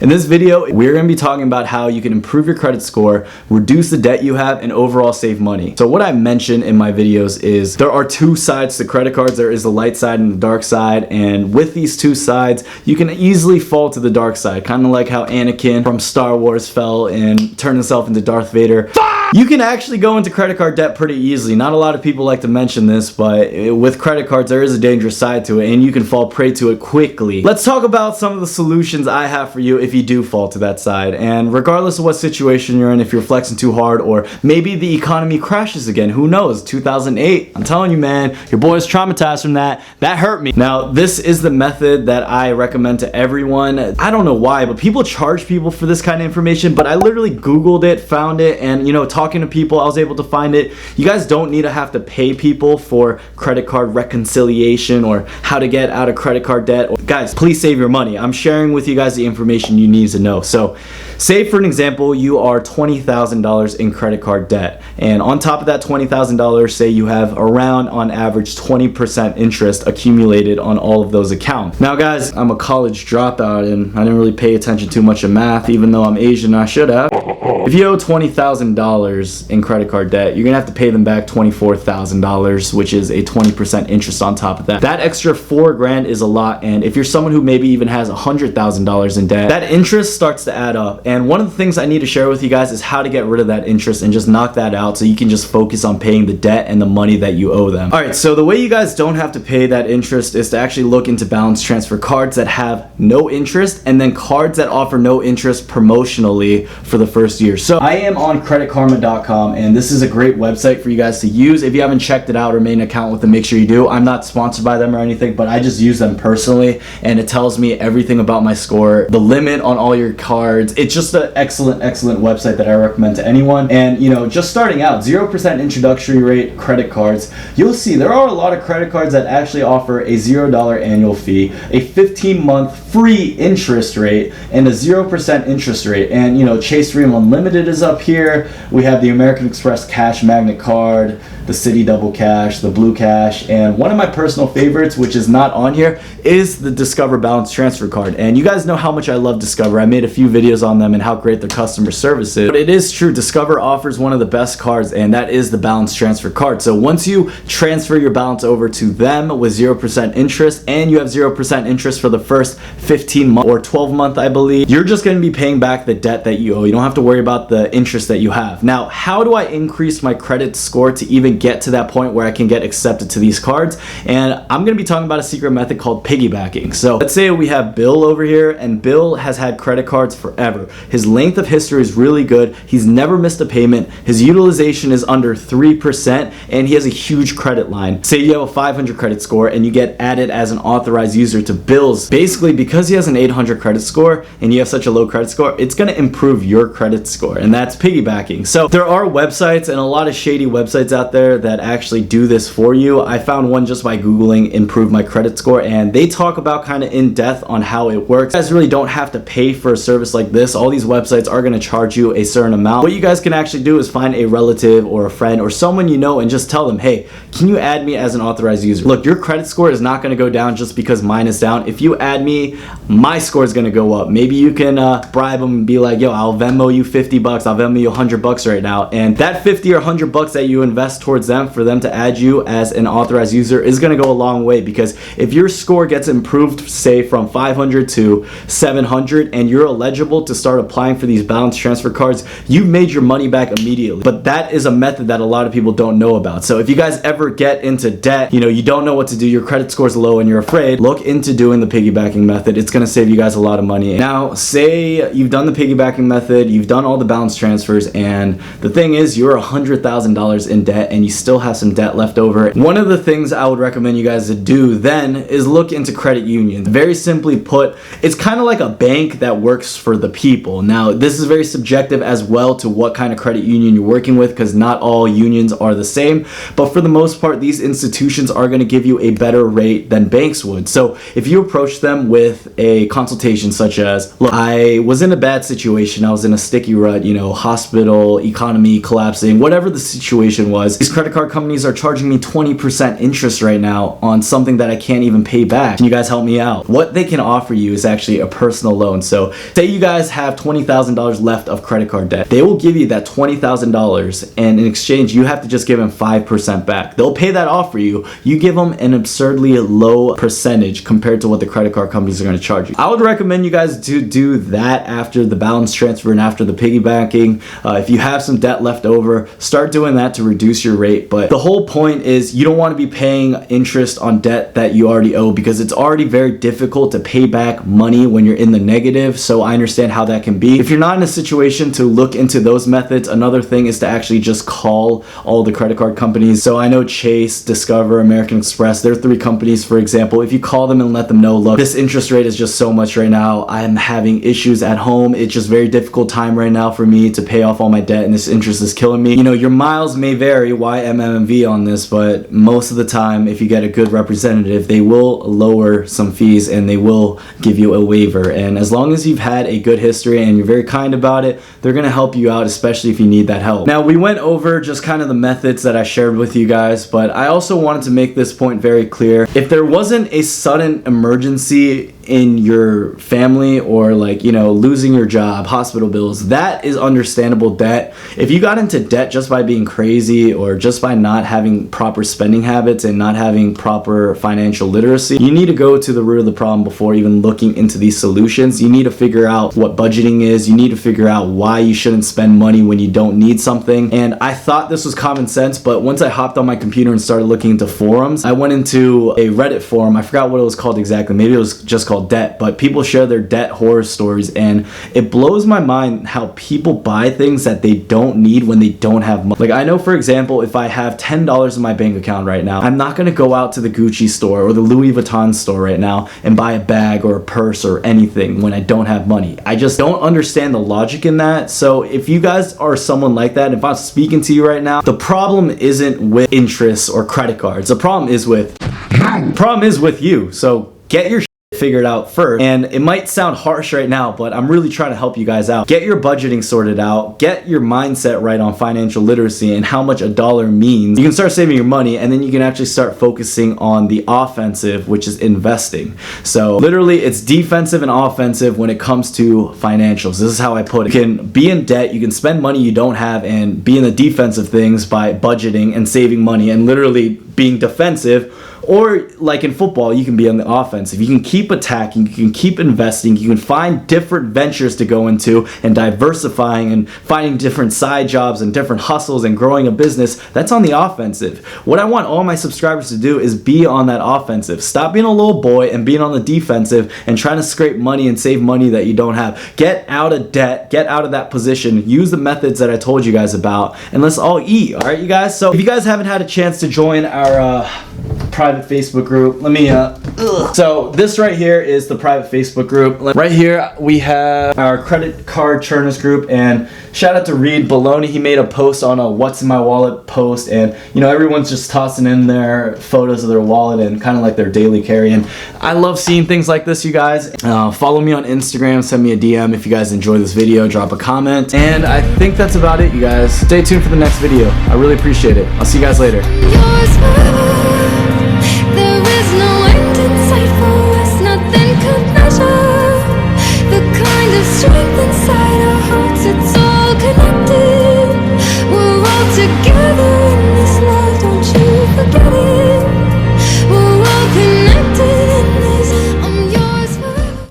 In this video, we're going to be talking about how you can improve your credit score, reduce the debt you have, and overall save money. So what I mention in my videos is there are two sides to credit cards. There is the light side and the dark side, and with these two sides, you can easily fall to the dark side, kind of like how Anakin from Star Wars fell and turned himself into Darth Vader. You can actually go into credit card debt pretty easily. Not a lot of people like to mention this, but with credit cards, there is a dangerous side to it, and you can fall prey to it quickly. Let's talk about some of the solutions I have for you if you do fall to that side. And regardless of what situation you're in, if you're flexing too hard, or maybe the economy crashes again, who knows? 2008, I'm telling you, man, your boy is traumatized from that. That hurt me. Now, this is the method that I recommend to everyone. I don't know why, but people charge people for this kind of information, but I literally Googled it, found it, and talking to people, I was able to find it. You guys don't need to have to pay people for credit card reconciliation or how to get out of credit card debt. Guys, please save your money. I'm sharing with you guys the information you need to know. So say for an example, you are $20,000 in credit card debt, and on top of that $20,000, say you have around on average 20% interest accumulated on all of those accounts. Now guys, I'm a college dropout and I didn't really pay attention too much to math, even though I'm Asian, I should have. If you owe $20,000 in credit card debt, you're gonna have to pay them back $24,000, which is a 20% interest on top of that. That extra $4,000 is a lot, and if you're someone who maybe even has $100,000 in debt, that interest starts to add up. And one of the things I need to share with you guys is how to get rid of that interest and just knock that out so you can just focus on paying the debt and the money that you owe them. Alright, so the way you guys don't have to pay that interest is to actually look into balance transfer cards that have no interest, and then cards that offer no interest promotionally for the first year. So I am on creditkarma.com, and this is a great website for you guys to use. If you haven't checked it out or made an account with them, make sure you do. I'm not sponsored by them or anything, but I just use them personally, and it tells me everything about my score, the limit on all your cards. It's just an excellent website that I recommend to anyone. And just starting out, 0% introductory rate credit cards, you'll see there are a lot of credit cards that actually offer a $0 annual fee, a 15-month free interest rate, and a 0% interest rate. And Chase Dream Unlimited is up here. We have the American Express Cash Magnet Card, the Citi Double Cash, the Blue Cash, and one of my personal favorites, which is not on here, is the Discover Balance Transfer Card. And you guys know how much I love Discover. I made a few videos on them and how great their customer service is. But it is true, Discover offers one of the best cards, and that is the Balance Transfer Card. So once you transfer your balance over to them with 0% interest, and you have 0% interest for the first 15 months or 12 month, I believe, you're just going to be paying back the debt that you owe. You don't have to worry about the interest that you have. Now, how do I increase my credit score to even get to that point where I can get accepted to these cards? And I'm going to be talking about a secret method called Piggy Backing. So let's say we have Bill over here, and Bill has had credit cards forever. His length of history is really good. He's never missed a payment. His utilization is under 3%, and he has a huge credit line. Say you have a 500 credit score and you get added as an authorized user to Bill's. Basically, because he has an 800 credit score and you have such a low credit score, it's going to improve your credit score, and that's piggybacking. So there are websites and a lot of shady websites out there that actually do this for you. I found one just by Googling improve my credit score, and they talk about kind of in depth on how it works. You guys really don't have to pay for a service like this. All these websites are going to charge you a certain amount. What you guys can actually do is find a relative or a friend or someone you know and just tell them, hey, can you add me as an authorized user? Look, your credit score is not going to go down just because mine is down. If you add me, my score is going to go up. Maybe you can bribe them and be like, yo, I'll Venmo you $50, I'll Venmo you $100 right now, and that $50 or $100 that you invest towards them for them to add you as an authorized user is going to go a long way. Because if your score gets improved, say from 500 to 700, and you're eligible to start applying for these balance transfer cards, you've made your money back immediately. But that is a method that a lot of people don't know about. So if you guys ever get into debt, you don't know what to do, your credit score is low and you're afraid, look into doing the piggybacking method. It's going to save you guys a lot of money. Now, say you've done the piggybacking method, you've done all the balance transfers, and the thing is you're $100,000 in debt and you still have some debt left over. One of the things I would recommend you guys to do then is look into credit unions. Very simply put, it's kind of like a bank that works for the people. Now, this is very subjective as well to what kind of credit union you're working with, because not all unions are the same, but for the most part, these institutions are going to give you a better rate than banks would. So if you approach them with a consultation such as, look, I was in a bad situation, I was in a sticky rut, rut, you know, hospital, economy collapsing, whatever the situation was, these credit card companies are charging me 20% interest right now on something that I can't even pay back. Can you guys help me out? What they can offer you is actually a personal loan. So say you guys have $20,000 left of credit card debt. They will give you that $20,000, and in exchange, you have to just give them 5% back. They'll pay that off for you. You give them an absurdly low percentage compared to what the credit card companies are going to charge you. I would recommend you guys to do that after the balance transfer and after the piggy backing. If you have some debt left over, start doing that to reduce your rate. But the whole point is you don't want to be paying interest on debt that you already owe, because it's already very difficult to pay back money when you're in the negative. So I understand how that can be. If you're not in a situation to look into those methods, another thing is to actually just call all the credit card companies. So I know Chase, Discover, American Express, they're 3 companies, for example. If you call them and let them know, look, this interest rate is just so much right now. I am having issues at home. It's just very difficult time right now for me to pay off all my debt, and this interest is killing me. You know, your miles may vary, YMMV on this, but most of the time, if you get a good representative, they will lower some fees and they will give you a waiver. And as long as you've had a good history and you're very kind about it, they're gonna help you out, especially if you need that help. Now, we went over just kind of the methods that I shared with you guys, but I also wanted to make this point very clear. If there wasn't a sudden emergency in your family, or like, you know, losing your job, hospital bills, that is understandable debt. If you got into debt just by being crazy or just by not having proper spending habits and not having proper financial literacy, you need to go to the root of the problem before even looking into these solutions. You need to figure out what budgeting is. You need to figure out why you shouldn't spend money when you don't need something. And I thought this was common sense, but once I hopped on my computer and started looking into forums, I went into a Reddit forum. I forgot what it was called exactly. Maybe it was just called debt, but people share their debt horror stories, and it blows my mind how people buy things that they don't need when they don't have money. Like, I know, for example, if I have $10 in my bank account right now, I'm not gonna go out to the Gucci store or the Louis Vuitton store right now and buy a bag or a purse or anything when I don't have money. I just don't understand the logic in that. So if you guys are someone like that, if I'm speaking to you right now, the problem isn't with interest or credit cards. The problem is with you. So get your figured out first. And it might sound harsh right now, but I'm really trying to help you guys out. Get your budgeting sorted out, get your mindset right on financial literacy and how much a dollar means. You can start saving your money, and then you can actually start focusing on the offensive, which is investing. So literally, it's defensive and offensive when it comes to financials. This is how I put it. You can be in debt, you can spend money you don't have, and be in the defensive things by budgeting and saving money and literally being defensive. Or like in football, you can be on the offensive. You can keep attacking, you can keep investing, you can find different ventures to go into and diversifying and finding different side jobs and different hustles and growing a business. That's on the offensive. What I want all my subscribers to do is be on that offensive. Stop being a little boy and being on the defensive and trying to scrape money and save money that you don't have. Get out of debt, get out of that position, use the methods that I told you guys about, and let's all eat, all right, you guys? So if you guys haven't had a chance to join our private Facebook group, let me so this right here is the private Facebook group. Right here we have our credit card churners group, and shout out to Reed Baloney. He made a post on a what's in my wallet post, and you know, everyone's just tossing in their photos of their wallet and kind of like their daily carry, and I love seeing things like this, you guys. Follow me on Instagram, send me a DM if you guys enjoy this video, drop a comment, and I think that's about it, you guys. Stay tuned for the next video. I really appreciate it. I'll see you guys later.